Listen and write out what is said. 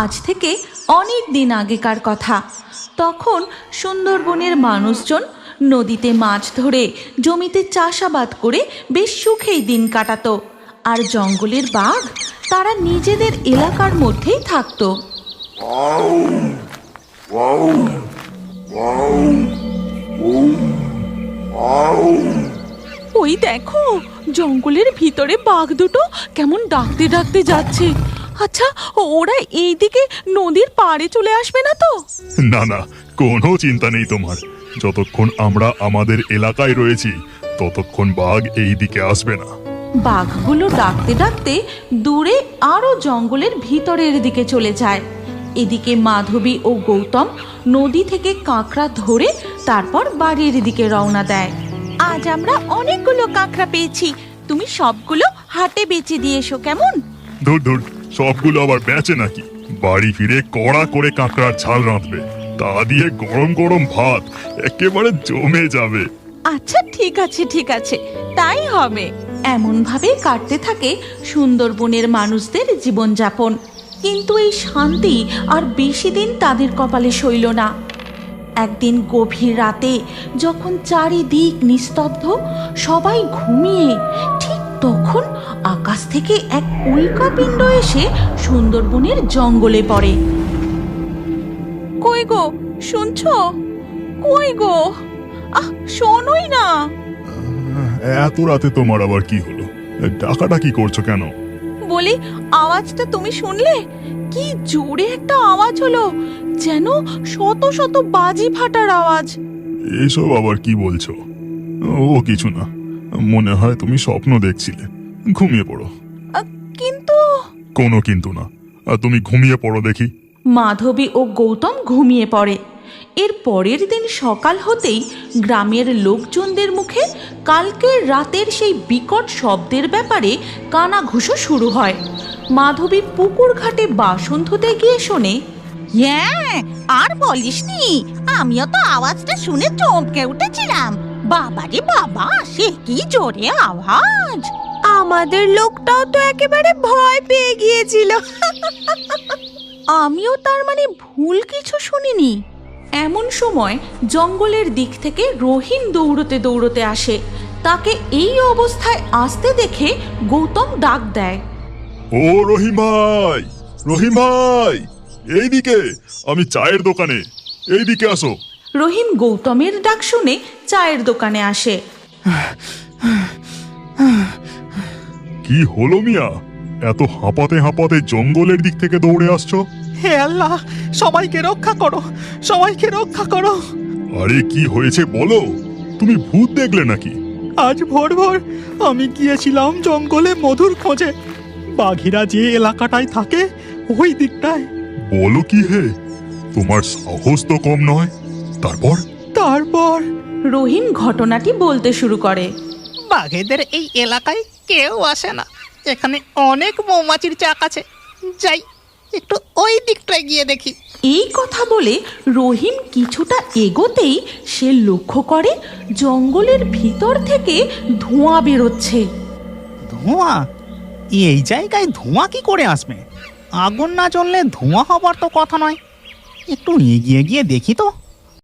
আজ থেকে অনেক দিন আগেকার কথা। তখন সুন্দরবনের মানুষজন নদীতে মাছ ধরে জমিতে চাষাবাদ করে বেশ সুখেই দিন কাটাতো। আর জঙ্গলের বাঘ তারা নিজেদের এলাকার মধ্যেই থাকতো। ওই দেখো, জঙ্গলের ভিতরে বাঘ দুটো কেমন ডাকতে ডাকতে যাচ্ছে। আচ্ছা, ওরা এইদিকে নদীর পাড়ে চলে আসবে না তো? না না, কোনো চিন্তা নেই তোমার। যতক্ষণ আমরা আমাদের এলাকায় রয়েছি ততক্ষণ বাঘ এই দিকে আসবে না। বাঘগুলো ডাকতে ডাকতে দূরে আরো জঙ্গলের ভিতরের দিকে চলে যায়। এদিকে মাধবী ও গৌতম নদী থেকে কাঁকড়া ধরে তারপর বাড়ির দিকে রওনা দেয়। আজ আমরা অনেকগুলো কাঁকড়া পেয়েছি, তুমি সবগুলো হাটে বেচে দিয়ে এসো কেমন? ধুর ধুর, সবগুলো আবার বেচে নাকি? বাড়ি ফিরে কড়া করে কাঁকড়ার ঝাল রাঁধবে, তা দিয়ে গরম গরম ভাত একেবারে জমে যাবে। আচ্ছা ঠিক আছে ঠিক আছে, তাই হবে। এমন ভাবে কাটতে থাকে সুন্দরবনের মানুষদের জীবনযাপন। কিন্তু এই শান্তি আর বেশি দিন তাদের কপালে সইল না। একদিন গভীর রাতে যখন চারিদিক নিস্তব্ধ, সবাই ঘুমিয়ে, ঠিক তখন আকাশ থেকে এক উল্কাপিণ্ড এসে সুন্দরবনের জঙ্গলে পড়ে। কই গো, শুনছো? কই গো, শোনোই না। এত রাতে তোমার আবার কি হলো? ডাকাডাকি করছো কেন? বলি, আওয়াজটা তুমি শুনলে? কি জোরে একটা আওয়াজ হলো, যেন শত শত বাজি ফাটার আওয়াজ। এসব আবার কি বলছো? ও কিছু না, মনে হয় তুমি স্বপ্ন দেখছিলে। ঘুমিয়ে পড়ো। কিন্তু কোনো কিন্তু না, তুমি ঘুমিয়ে পড়ো দেখি। মাধবী ও গৌতম ঘুমিয়ে পড়ে। এর পরের দিন সকাল হতেই গ্রামের লোকজনদের মুখে কালকের রাতের সেই বিকট শব্দের ব্যাপারে কানাঘুষো শুরু হয়। মাধবী পুকুর ঘাটে বাসন ধুতে গিয়ে শোনে, হ্যাঁ, আর বলিসনি, আমিও তো আওয়াজটা শুনে চমকে উঠেছিলাম। বাবারে বাবা, সে কি জোরে আওয়াজ! আমাদের লোকটাও তো একেবারে ভয় পেয়ে গিয়েছিল। আমিও তার মানে ভুল কিছু শুনিনি। এমন সময় জঙ্গলের দিক থেকে রহিম দৌড়তে দৌড়তে আসে। তাকে এই অবস্থায় আসতে দেখে গৌতম ডাক দেয়, ও রহিম ভাই, রহিম ভাই, এইদিকে, আমি চায়ের দোকানে, এইদিকে আসো। রহিম গৌতমের ডাক শুনে চায়ের দোকানে আসে। কি হলো মিয়া, এত হাঁপাতে হাঁপাতে জঙ্গলের দিক থেকে দৌড়ে আসছো? হে আল্লাহ, সবাইকে রক্ষা করো, সবাইকে রক্ষা করো। আরে কি হয়েছে বলো, তুমি ভূত দেখলে নাকি? আজ ভোর ভোর আমি গিয়েছিলাম জঙ্গলে মধুর খোঁজে। বাঘেরা যে এলাকাটায় থাকে ওই দিকটায়। বলো কি হে, তোমার সাহস তো কম নয়। তারপর? তারপর রহিম ঘটনাটি বলতে শুরু করে। বাঘেদের এই এলাকায় কেউ আসে না, এখানে অনেক মৌমাছির চাক আছে। যাই, একটু ওই দিকটায় গিয়ে দেখি। এই কথা বলে রহিম কিছুটা এগোতেই সে লক্ষ্য করে জঙ্গলের ভিতর থেকে ধোঁয়া বেরোচ্ছে। ধোঁয়া? এই জায়গায় ধোঁয়া কি করে আসবে? আগুন না জ্বললে ধোঁয়া হবার তো কথা নয়। একটু এগিয়ে গিয়ে দেখি তো।